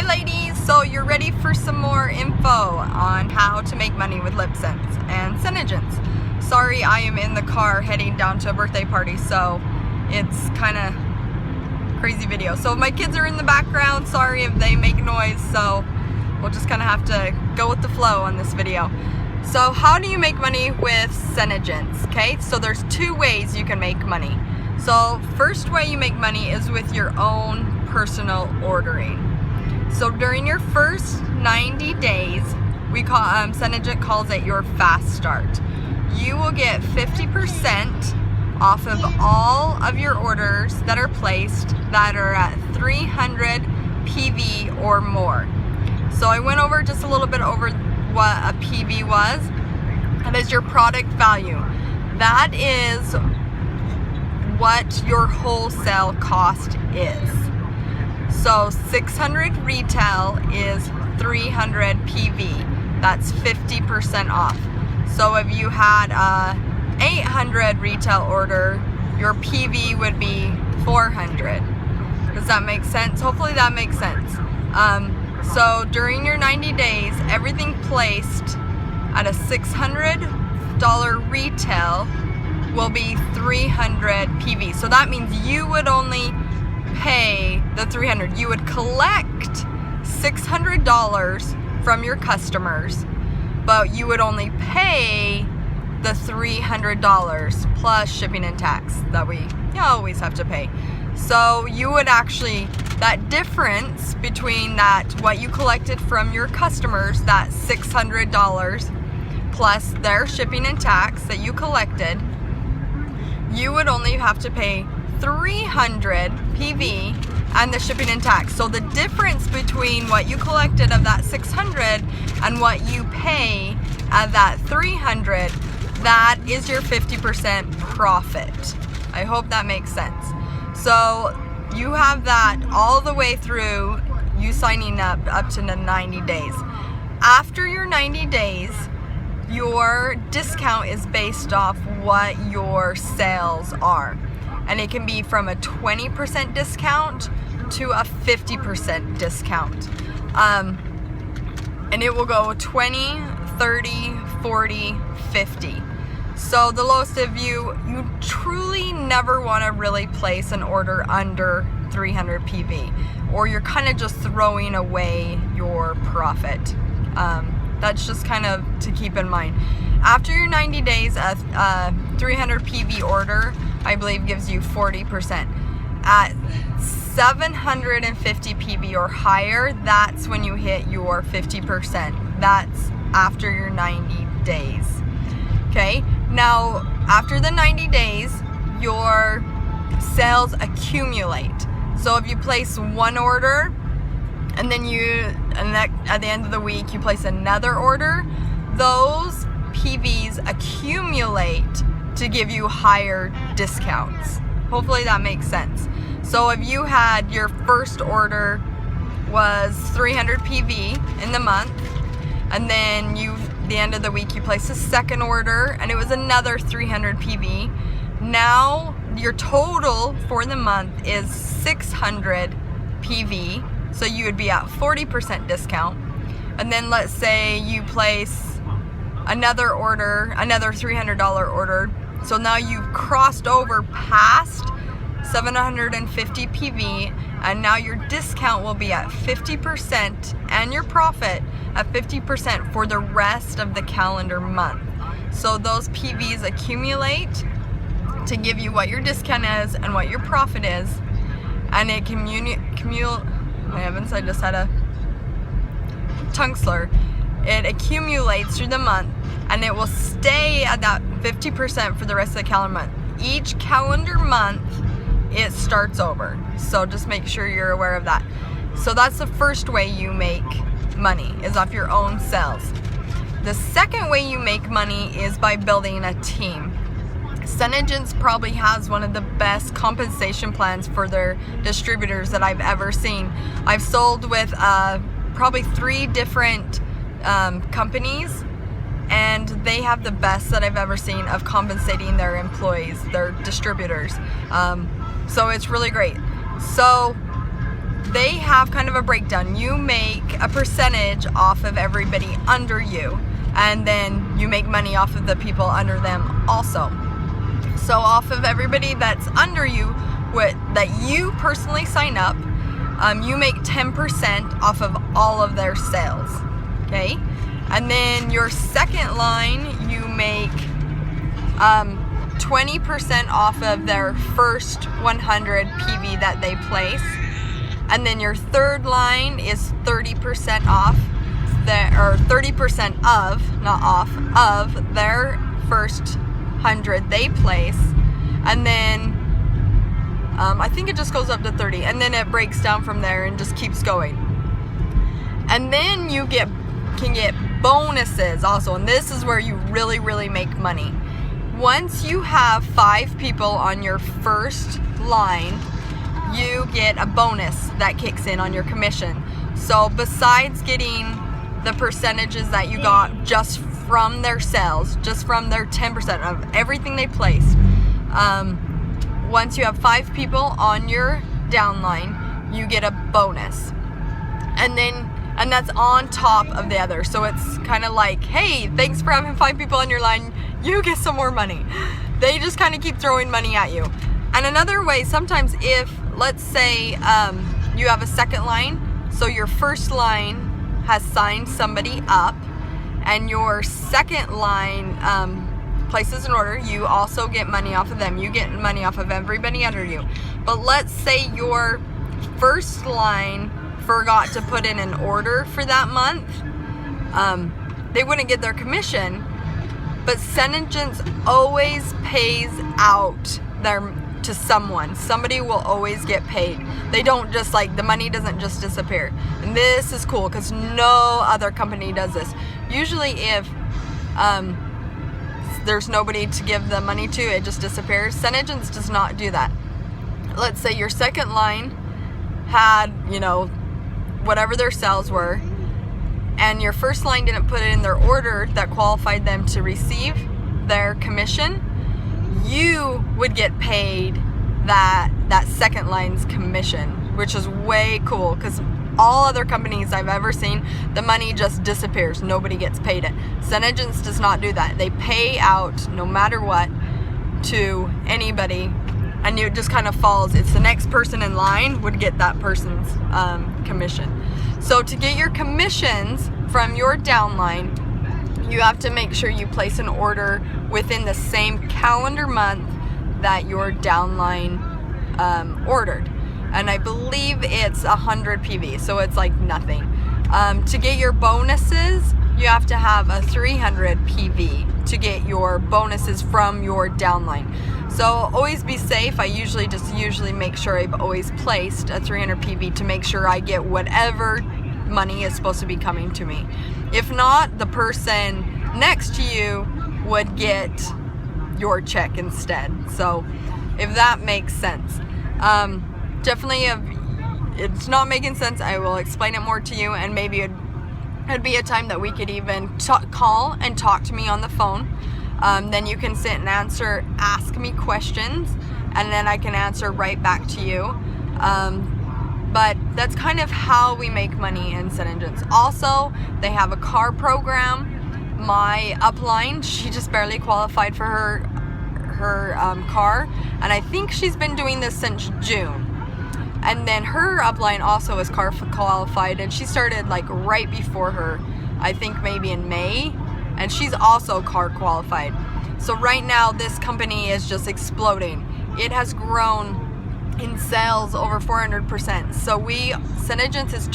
Hey ladies, so you're ready for some more info on how to make money with LipSense and SeneGence. Sorry, I am in the car heading down to a birthday party, so it's kind of crazy video. So my kids are in the background, sorry if they make noise, so we'll just kind of have to go with the flow on this video. So how do you make money with SeneGence? Okay, so there's two ways you can make money. So first way you make money is with your own personal ordering. So during your first 90 days, we call SeneGence calls it your fast start. You will get 50% off of all of your orders that are placed that are at 300 PV or more. So I went over just a little bit over what a PV was. That is your product value. That is what your wholesale cost is. So 600 retail is 300 PV. That's 50% off. So if you had a 800 retail order, your PV would be 400. Does that make sense? Hopefully that makes sense. So during your 90 days, everything placed at a $600 retail will be 300 PV. So that means you would only pay the 300. You would collect $600 from your customers, but you would only pay the $300 plus shipping and tax that we always have to pay. So you would actually, that difference between that, what you collected from your customers, that $600 plus their shipping and tax that you collected, you would only have to pay 300 PV and the shipping and tax. So the difference between what you collected of that 600 and what you pay at that 300, that is your 50% profit. I hope that makes sense. So you have that all the way through you signing up to the 90 days. After your 90 days, your discount is based off what your sales are. And it can be from a 20% discount to a 50% discount. And it will go 20, 30, 40, 50. So the lowest of you truly never want to really place an order under 300 PV, or you're kind of just throwing away your profit. That's just kind of to keep in mind. After your 90 days, a 300 PV order, I believe, gives you 40%. At 750 PV or higher, that's when you hit your 50%. That's after your 90 days. Okay, now after the 90 days, your sales accumulate. So if you place one order, and then at the end of the week you place another order, those PVs accumulate to give you higher discounts. Hopefully that makes sense. So if you had your first order was 300 PV in the month, and then the end of the week you placed a second order and it was another 300 PV, now your total for the month is 600 PV. So you would be at 40% discount. And then let's say you place another order, another $300 order. So now you've crossed over past 750 PV, and now your discount will be at 50% and your profit at 50% for the rest of the calendar month. So those PVs accumulate to give you what your discount is and what your profit is, and it my heavens, I just had a tongue slur. It accumulates through the month, and it will stay at that 50% for the rest of the calendar month. Each calendar month, it starts over. So just make sure you're aware of that. So that's the first way you make money, is off your own sales. The second way you make money is by building a team. SeneGence probably has one of the best compensation plans for their distributors that I've ever seen. I've sold with probably 3 different companies, and they have the best that I've ever seen of compensating their employees, their distributors. So it's really great. So they have kind of a breakdown. You make a percentage off of everybody under you, and then you make money off of the people under them also. So off of everybody that's under you, that you personally sign up, you make 10% off of all of their sales, okay? And then your second line, you make 20% off of their first 100 PV that they place. And then your third line is 30% off, or 30% of, not off, of their first 100 they place. And then I think it just goes up to 30, and then it breaks down from there and just keeps going. And then you can get bonuses also, and this is where you really make money. Once you have 5 people on your first line, you get a bonus that kicks in on your commission. So besides getting the percentages that you got just from their sales, just from their 10% of everything they placed, once you have 5 people on your downline, you get a bonus. And that's on top of the other. So it's kind of like, hey, thanks for having 5 people on your line, you get some more money. They just kind of keep throwing money at you. And another way, sometimes if, let's say, you have a second line, so your first line has signed somebody up, and your second line places an order, you also get money off of them. You get money off of everybody under you. But let's say your first line forgot to put in an order for that month, they wouldn't get their commission. But SeneGence always pays out to someone. Somebody will always get paid. They don't just the money doesn't just disappear. And this is cool because no other company does this. Usually if there's nobody to give the money to, it just disappears. SeneGence does not do that. Let's say your second line had, whatever their sales were, and your first line didn't put it in their order that qualified them to receive their commission, you would get paid that second line's commission, which is way cool because all other companies I've ever seen, the money just disappears. Nobody gets paid it. SeneGence does not do that. They pay out no matter what to anybody, and it just kind of falls. It's the next person in line would get that person's commission. So to get your commissions from your downline, you have to make sure you place an order within the same calendar month that your downline ordered. And I believe it's 100 PV, so it's like nothing. To get your bonuses, you have to have a 300 PV to get your bonuses from your downline. So always be safe. I usually make sure I've always placed a 300 PV to make sure I get whatever money is supposed to be coming to me. If not, the person next to you would get your check instead. So if that makes sense. Definitely, if it's not making sense, I will explain it more to you, and maybe it'd be a time that we could even call and talk to me on the phone. Then you can sit and ask me questions, and then I can answer right back to you. But that's kind of how we make money in SeneGence. Also, they have a car program. My upline, she just barely qualified for her car, and I think she's been doing this since June. And then her upline also is car qualified, and she started right before her, I think maybe in May, and she's also car qualified. So right now this company is just exploding. It has grown in sales over 400%. So SeneGence is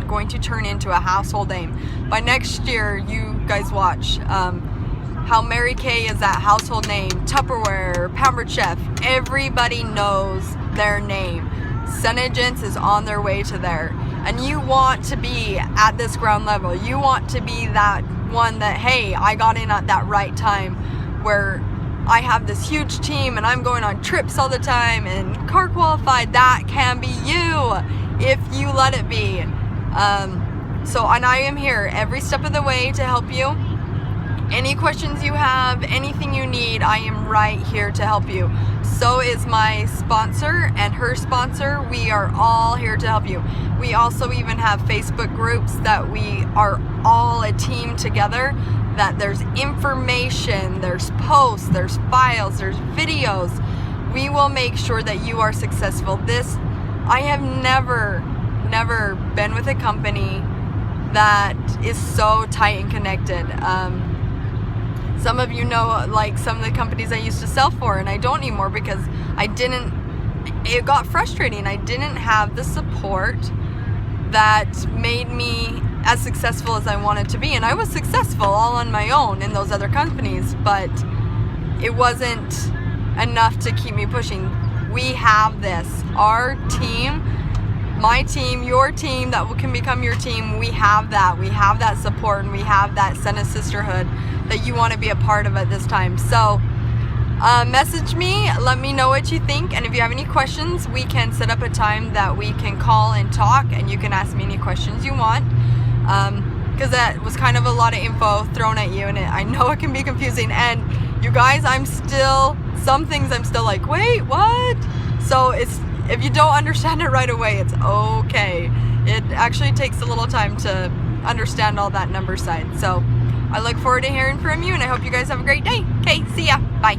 going to turn into a household name. By next year, you guys watch how Mary Kay is that household name, Tupperware, Pampered Chef, everybody knows their name. SeneGence is on their way to there, and you want to be at this ground level. You want to be that one that, hey, I got in at that right time, where I have this huge team and I'm going on trips all the time and car qualified. That can be you if you let it be. And I am here every step of the way to help you. Any questions you have, anything you need, I am right here to help you. So is my sponsor and her sponsor. We are all here to help you. We also even have Facebook groups that we are all a team together, that there's information, there's posts, there's files, there's videos. We will make sure that you are successful. I have never been with a company that is so tight and connected. Some of you know, like, some of the companies I used to sell for, and I don't anymore because it got frustrating. I didn't have the support that made me as successful as I wanted to be. And I was successful all on my own in those other companies, but it wasn't enough to keep me pushing. We have this. Our team, my team, your team that can become your team, we have that. We have that support, and we have that Sena sisterhood that you want to be a part of at this time. So message me, let me know what you think, and if you have any questions, we can set up a time that we can call and talk, and you can ask me any questions you want, because that was kind of a lot of info thrown at you, and I know it can be confusing. And you guys, some things I'm still like, wait, what? So if you don't understand it right away, it's okay. It actually takes a little time to understand all that number side. So I look forward to hearing from you, and I hope you guys have a great day. Okay, see ya. Bye.